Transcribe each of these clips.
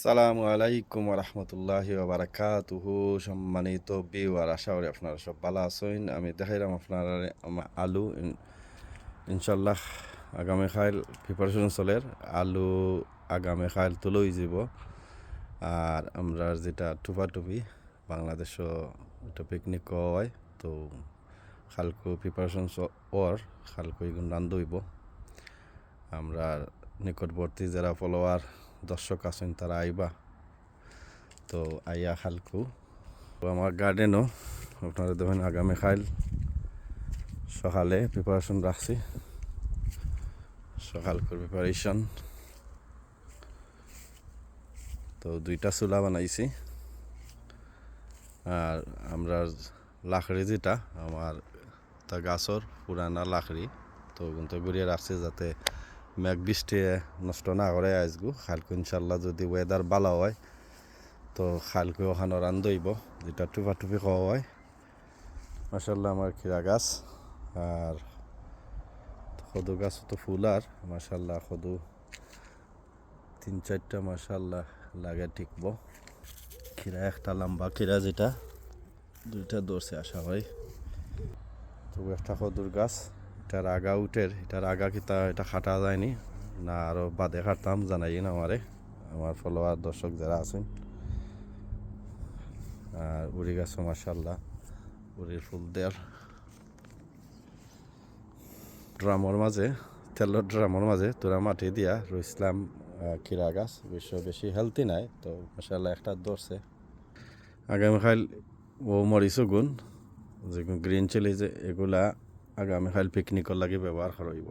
আসসালামু আলাইকুম রহমতুল্লাহি বারাকাতুহু। সম্মানিত ভিউয়ার, আশা করি আপনারা সব ভালো আছেন। আমি দেখাইলাম আপনারা আলু ইনশাল্লাহ আগামীকাল প্রিপারেশন চলের আলু আগামীকাল তুলই যাব। আর আমরা যেটা টুপি বাংলাদেশও একটা পিকনিক হয়, তো খালকু প্রিপারেশন ওর খালকু এগুন রান্ধইব। আমরা নিকটবর্তী যারা ফলোয়ার দর্শক আছেন তারা আইবা, তো আইয়া খালকু আমার গার্ডেনও আপনারা দেখেন আগামীকাল সকালে প্রিপারেশন রাখছি। সকালকুর প্রিপারেশন তো 2টা চুলা বানাইছি। আর আমরা লাকড়ি যেটা আমার তা গাছর পুরানা লাকড়ি, তো কিন্তু ঘুরিয়ে রাখছি যাতে মেঘ বৃষ্টি নষ্ট না করে। আজগু খালকু ইনশাল্লাহ যদি ওয়েদার ভালো হয় তো খালকু ওখানে রান্ধইব, যেটা টুপি খাওয়া হয়। মাশাল্লাহ আমার খিরা গাছ আর কদু গাছ তো ফুল, আর মাশাল্লাহ কদু 3-4টা মাশাল্লাহ লাগে ঠিকব। খিরা একটা লম্বা খিরা যেটা 2টা ধরছে আশা হয়। তো একটা কদুর গাছ, এটার আগা উঠের, এটার আগা কিতা এটা খাটা যায়নি না, আরও বাদে খাটতাম জানাই না আমার ফলোয়ার দর্শক যারা আছেন। আর উড়ি গাছও মাশাল্লাহ উড়ির ফুল দেয়ার ড্রামর মাঝে, তেলের ড্রামর মাঝে তোরা মাটি দিয়া রইসলাম খিরা গাছ। বেশি হেলদি নাই, তো মাশাল্লাহ একটা ধরছে। আগামীকাল ও মরিচ গুণ যে গ্রিন চিলি যে এগুলা আগামীকাল পিকনিকর লাগে ব্যবহার করাইব।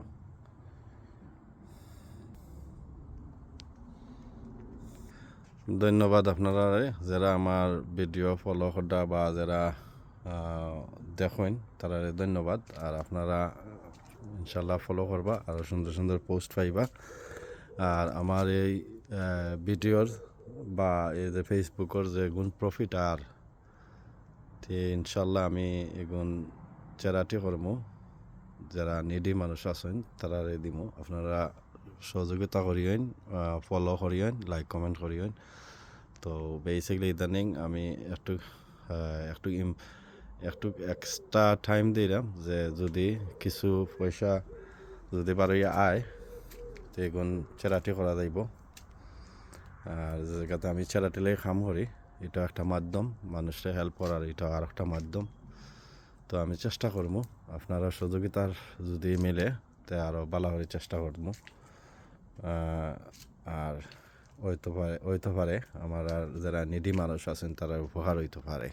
ধন্যবাদ আপনারা যারা আমার ভিডিও ফলো করা বা যারা দেখেন তারা ধন্যবাদ। আর আপনারা ইনশাল্লাহ ফলো করবা, আরও সুন্দর সুন্দর পোস্ট পাইবা। আর আমার এই ভিডিওর বা এই যে ফেসবুকের যে গুণ প্রফিট আর ইনশাল্লাহ আমি এগুন চ্যারিটি করবো, যারা নিডি মানুষ আছেন তারা দিব। আপনারা সহযোগিতা করিয়েন, ফলো করিয়েন, লাইক কমেন্ট করিয়েন। তো বেসিক্যালি ইদানিং আমি একটু এক্সট্রা টাইম দিলাম যে যদি কিছু পয়সা যদি পারি আয় তো এগুন চ্যারিটি করা যাইব। আর জায়গাতে আমি চ্যারিটি লেগে কাম করি, এটা একটা মাধ্যম মানুষের হেল্প করার, এটা আর একটা মাধ্যম। তো আমি চেষ্টা করবো আপনারা সহযোগিতার যদি মিলে তো আরও ভালো করে চেষ্টা করবো। আর হইতে পারে আমার আর যারা নিডি মানুষ আছেন তারা উপকার হইতে পারে।